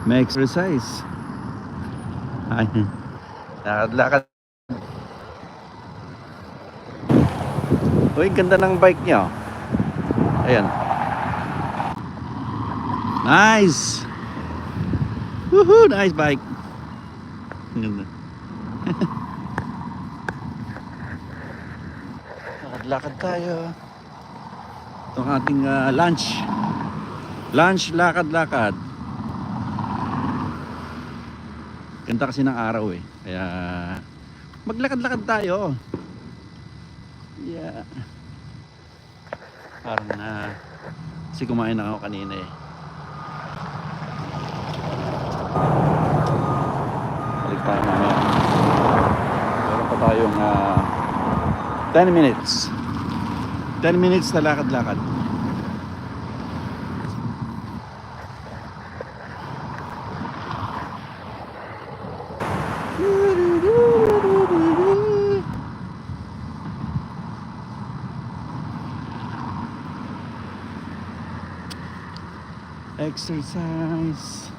May exercise. Ay, lakad-lakad. Uy, ganda ng bike niya. Ayan. Nice. Woohoo, nice bike. Ganda. Lakad-lakad tayo. Itong ating lunch. Lunch, lakad-lakad. Ganda kasi ng araw eh. Kaya maglakad-lakad tayo. Yeah. Parang kasi kumain na ako kanina eh. Balik tayo mamaya. Meron pa tayong 10 minutes. 10 minutes na lakad-lakad. Exercise.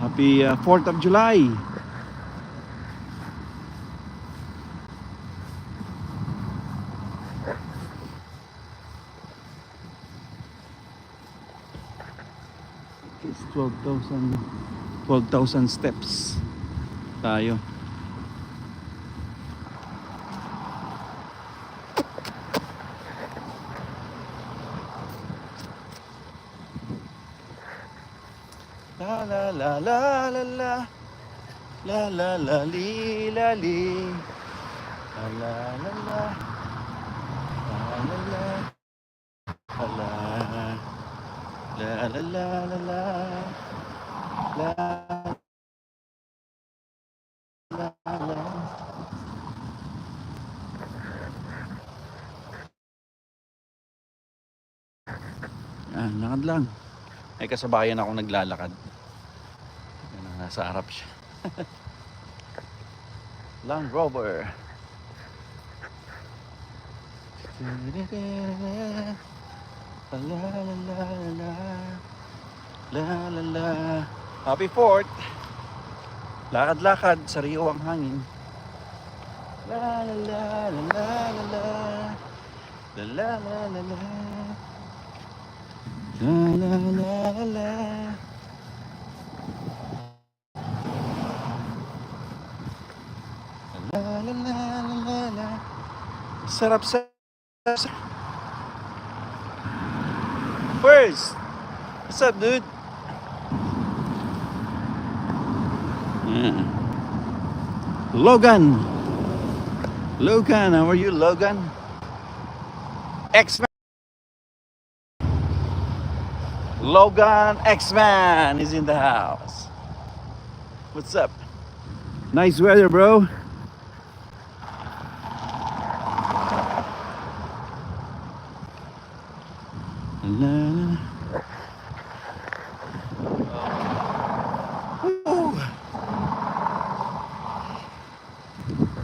Happy 4th of July. It's 12,000 steps tayo. La la la la la la la la la li la li la la la la la la la la la la la la lakad lang. Ay kasabayan ako naglalakad. Nasa harap siya. Land Rover. La. Happy 4th. Lakad-lakad, sariwang hangin. La. La. Sarap sa first. What's up, dude? Logan, how are you, Logan? X-Man. Logan X-Man is in the house. What's up? Nice weather, bro.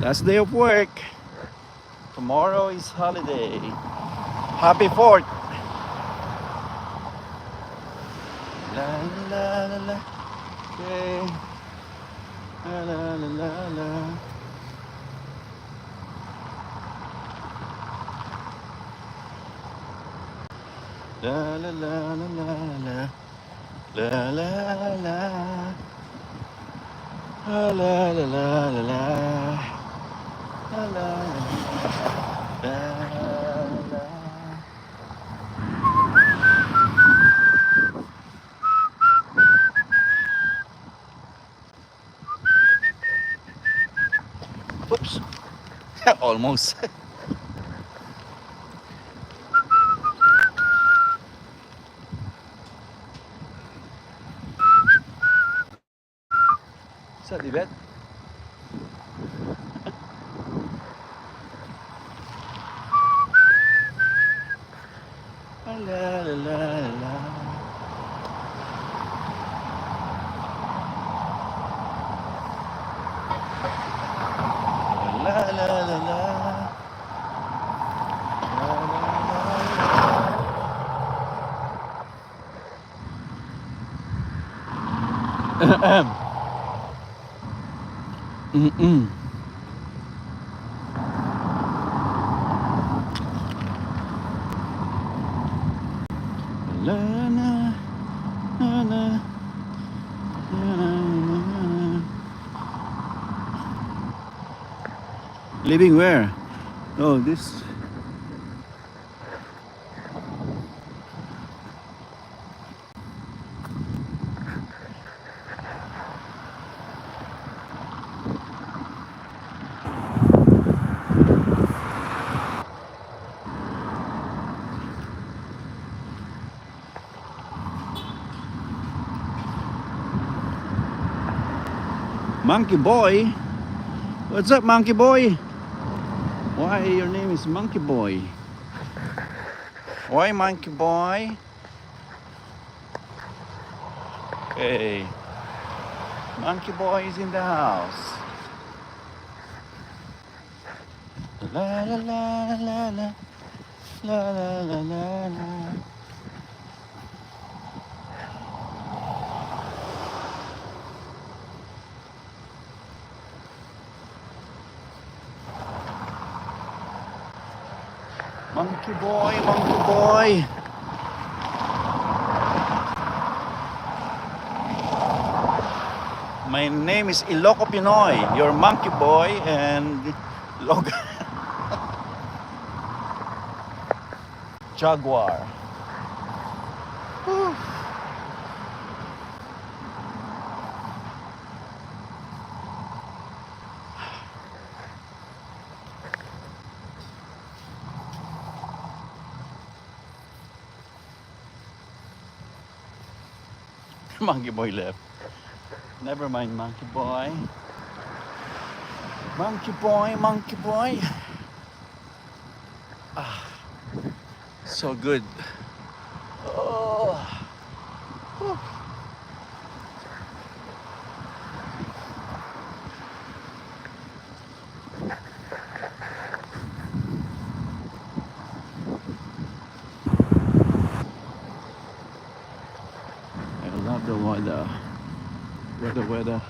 Last day of work. Tomorrow is holiday. Happy 4th. La. Okay. La. Oops. Almost. What's up, Yvette? La. Mm-mm. La, na, na, na, na, na. Living where? Oh, this. Monkey boy? What's up, monkey boy? Why your name is monkey boy? Why monkey boy? Hey, monkey boy is in the house. La la la la la la la la la la. Monkey boy, monkey boy. My name is Ilocos Pinoy, your monkey boy, and Log Jaguar. Whew. Monkey boy left. Never mind, monkey boy. Monkey boy, monkey boy. Ah, so good. Oh. Whew. I love the weather. Weather.